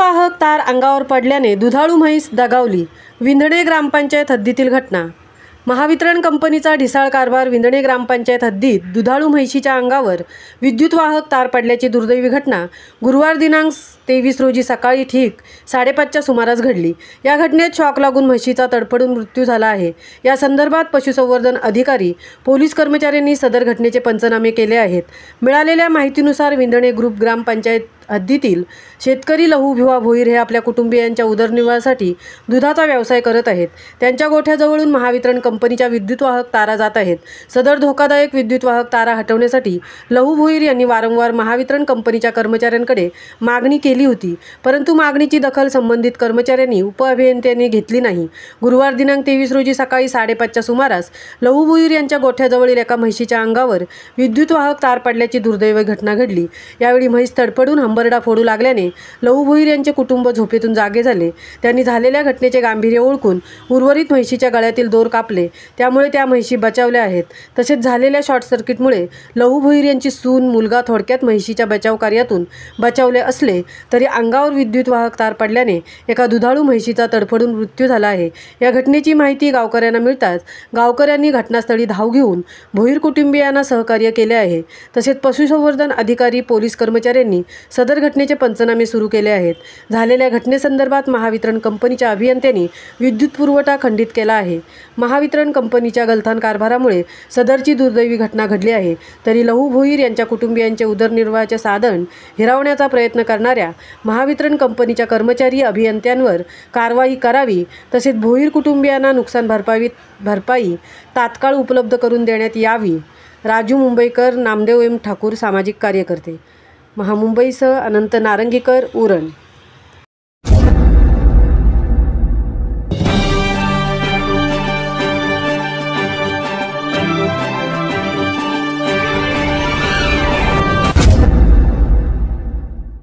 विद्युतवाहक तार अंगावर पडल्याने दुधाळू म्हैस दगावली। विंधणे ग्रामपंचायत हद्दीतील घटना। महावितरण कंपनीचा ढिसाळ कारभार। विंधणे ग्रामपंचायत हद्दीत दुधाळू म्हैशीच्या अंगावर विद्युतवाहक तार पडल्याची दुर्दैवी घटना गुरुवार दिनांक 23 रोजी सकाळी ठीक 5:30च्या सुमारास घडली। या घटनेत शॉक लागून म्हशीचा तडफडून मृत्यू झाला आहे। या संदर्भात पशुसंवर्धन अधिकारी, पोलीस कर्मचाऱ्यांनी सदर घटनेचे पंचनामे केले आहेत। मिळालेल्या माहितीनुसार विंधणे ग्रुप ग्रामपंचायत हद्दीतील शेतकरी लहू भिवा भोईर हे आपल्या कुटुंबियांच्या उदरनिर्वाहासाठी दुधाचा व्यवसाय करत आहेत। त्यांच्या गोठ्याजवळून महावितरण कंपनीच्या विद्युतवाहक तारा जात आहेत। सदर धोकादायक विद्युतवाहक तारा हटवण्यासाठी लहू भोईर यांनी वारंवार महावितरण कंपनीच्या कर्मचाऱ्यांकडे मागणी केली होती, परंतु मागणीची दखल संबंधित कर्मचाऱ्यांनी उपअभियंत्यांनी घेतली नाही। गुरुवार दिनांक 23 रोजी सकाळी 5:30च्या सुमारास लहू भोईर यांच्या गोठ्याजवळील एका म्हशीच्या अंगावर विद्युतवाहक तार पडल्याची दुर्दैवी घटना घडली। यावेळी म्हैस तडफडून हंबरडा फोडू लागल्याने लहू भोईर यांचे कुटुंब झोपेतून जागे झाले। त्यांनी झालेल्या घटनेचे गांभीर्य ओळखून उर्वरित म्हैशीच्या गळ्यातील दोर कापले, त्यामुळे त्या म्हैशी बचावल्या आहेत। तसेच झालेल्या शॉर्ट सर्किटमुळे लहू भोईर यांची सून, मुलगा थोडक्यात म्हैशीच्या बचाव कार्यातून बचावले असले तरी अंगावर विद्युतवाहक तार पडल्याने एका दुधाळू म्हैशीचा तडफडून मृत्यू झाला आहे। या घटनेची माहिती गावकऱ्यांना मिळताच गावकऱ्यांनी घटनास्थळी धाव घेऊन भोईर कुटुंबियांना सहकार्य केले आहे। तसेच पशुसंवर्धन अधिकारी, पोलीस कर्मचाऱ्यांनी सदर घटनेचे पंचनामे सुरू केले आहेत। झालेल्या घटनेसंदर्भात महावितरण कंपनीच्या अभियंत्यांनी विद्युत पुरवठा खंडित केला आहे। महावितरण कंपनीच्या गलथान कारभारामुळे सदरची दुर्दैवी घटना घडली आहे, तरी लहू भोईर यांच्या कुटुंबियांचे उदरनिर्वाहाचे साधन हिरावण्याचा प्रयत्न करणाऱ्या महावितरण कंपनीच्या कर्मचारी, अभियंत्यांवर कारवाई करावी। तसेच भोईर कुटुंबियांना नुकसान भरपाई तात्काळ उपलब्ध करून देण्यात यावी। राजू मुंबईकर, नामदेव एम ठाकूर, सामाजिक कार्यकर्ते, महामुंबईसह अनंत नारंगीकर, उरण।